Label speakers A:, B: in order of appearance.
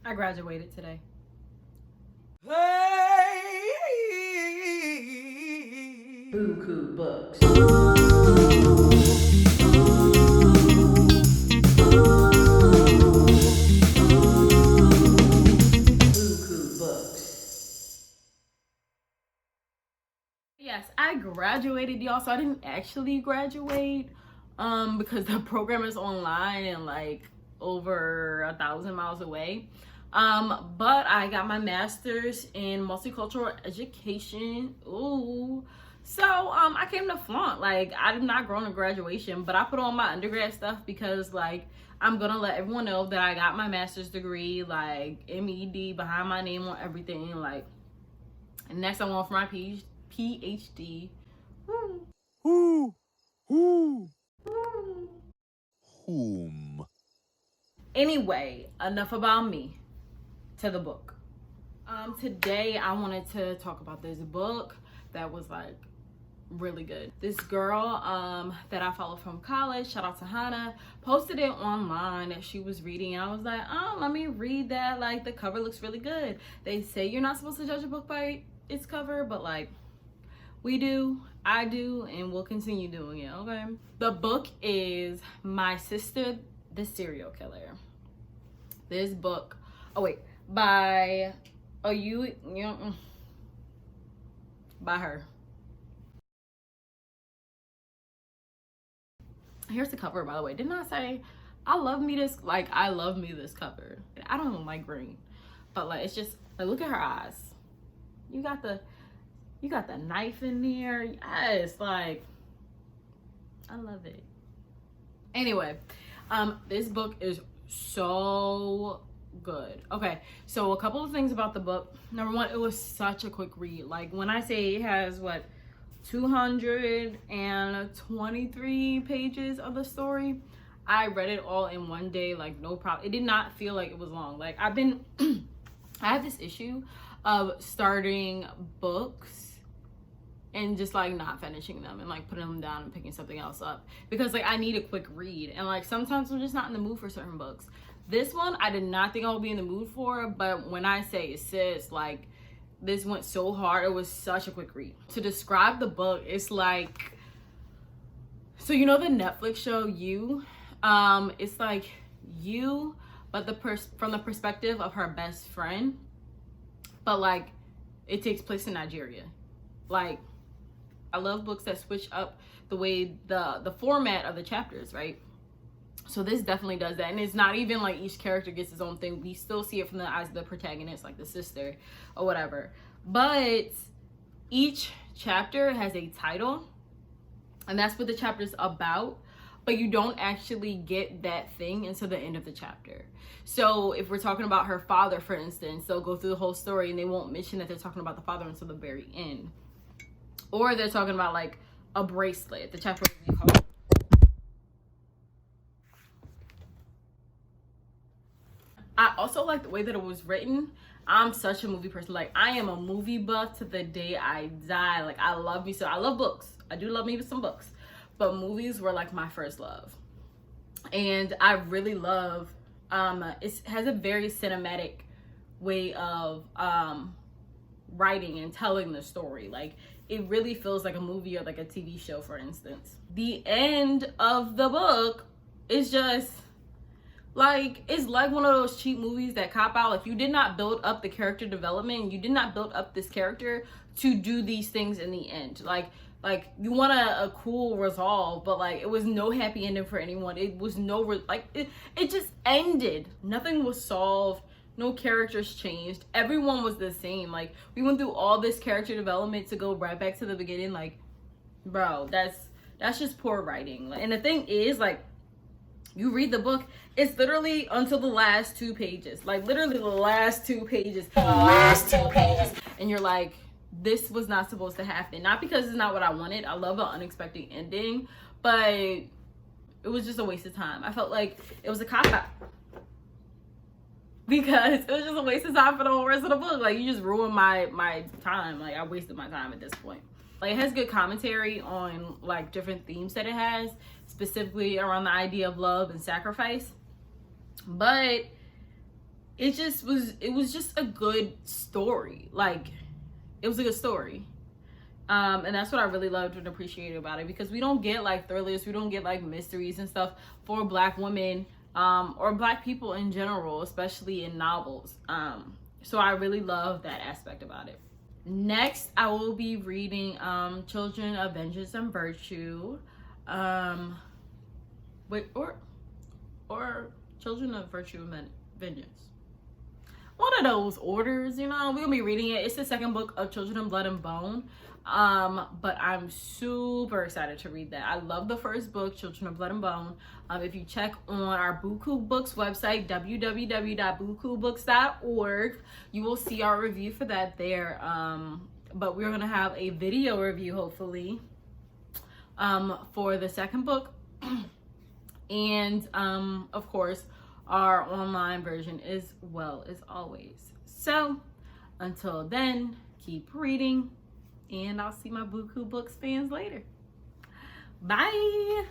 A: I graduated today.
B: Bookoo books. Bookoo books.
A: Yes, I graduated, y'all. So I didn't actually graduate because the program is online and like over 1,000 miles away. But I got my master's in multicultural education. Ooh. So I came to flaunt. Like, I did not grow to graduation, but I put on my undergrad stuff because like I'm gonna let everyone know that I got my master's degree, like MED behind my name on everything. Like, and next I'm on for my PhD. Woo.
C: Who?
A: Woo.
C: Whom?
A: Anyway, enough about me. To the book. Today I wanted to talk about this book that was like really good. This girl that I follow from college, shout out to Hannah, posted it online that she was reading. I was like, oh, let me read that. Like, the cover looks really good. They say you're not supposed to judge a book by its cover, but like we do, I do, and we'll continue doing it. Okay, the book is My Sister the Serial Killer. This book, oh wait, by by her. Here's the cover, by the way. Didn't I say I love me this cover? I don't like green, but like it's just like, look at her eyes. You got the knife in there. Yes, like I love it. Anyway, this book is so good. Okay, so a couple of things about the book. Number one, it was such a quick read. Like, when I say it has 223 pages of the story, I read it all in one day, like no problem. It did not feel like it was long. Like, I have this issue of starting books and just like not finishing them and like putting them down and picking something else up because like I need a quick read, and like sometimes I'm just not in the mood for certain books. This one I did not think I would be in the mood for, but when I say it, sis, like this went so hard. It was such a quick read. To describe the book, it's like, so you know the Netflix show You? It's like You, but from the perspective of her best friend, but like it takes place in Nigeria. Like, I love books that switch up the way the format of the chapters, right? So this definitely does that. And it's not even like each character gets his own thing. We still see it from the eyes of the protagonist, like the sister or whatever. But each chapter has a title, and that's what the chapter's about. But you don't actually get that thing until the end of the chapter. So if we're talking about her father, for instance, they'll go through the whole story and they won't mention that they're talking about the father until the very end. Or they're talking about like a bracelet. The chapter will be called. I also like the way that it was written. I'm such a movie person. Like, I am a movie buff to the day I die. Like, I love books. I do love me with some books, but movies were like my first love. And I really love it has a very cinematic way of writing and telling the story. Like, it really feels like a movie or like a TV show, for instance. The end of the book is just like, it's like one of those cheap movies that cop out. Like, you did not build up the character development. You did not build up this character to do these things in the end. Like you want a cool resolve, but like it was no happy ending for anyone. It was it just ended. Nothing was solved. No characters changed. Everyone was the same. Like, we went through all this character development to go right back to the beginning. Like, bro, that's just poor writing. And the thing is, like, you read the book, it's literally until the last 2 pages. Like, literally the last 2 pages. And you're like, this was not supposed to happen. Not because it's not what I wanted. I love an unexpected ending, but it was just a waste of time. I felt like it was a cop-out. Because it was just a waste of time for the whole rest of the book. Like, you just ruined my time. Like, I wasted my time at this point. Like, it has good commentary on like different themes that it has, specifically around the idea of love and sacrifice. But it was just a good story. Like, it was a good story. And that's what I really loved and appreciated about it, because we don't get like thrillers, we don't get like mysteries and stuff for Black women, or Black people in general, especially in novels. So I really love that aspect about it. Next, I will be reading Children of Vengeance and Virtue. Or Children of Virtue and Vengeance. One of those orders, you know, we're gonna be reading it. It's the second book of Children of Blood and Bone. But I'm super excited to read that. I love the first book, Children of Blood and Bone. If you check on our Bookoo Books website, www.bookoobooks.org, you will see our review for that there. But we're gonna have a video review, hopefully, for the second book. And of course, our online version as well as always. So until then, keep reading, and I'll see my Bookoo Books fans later. Bye.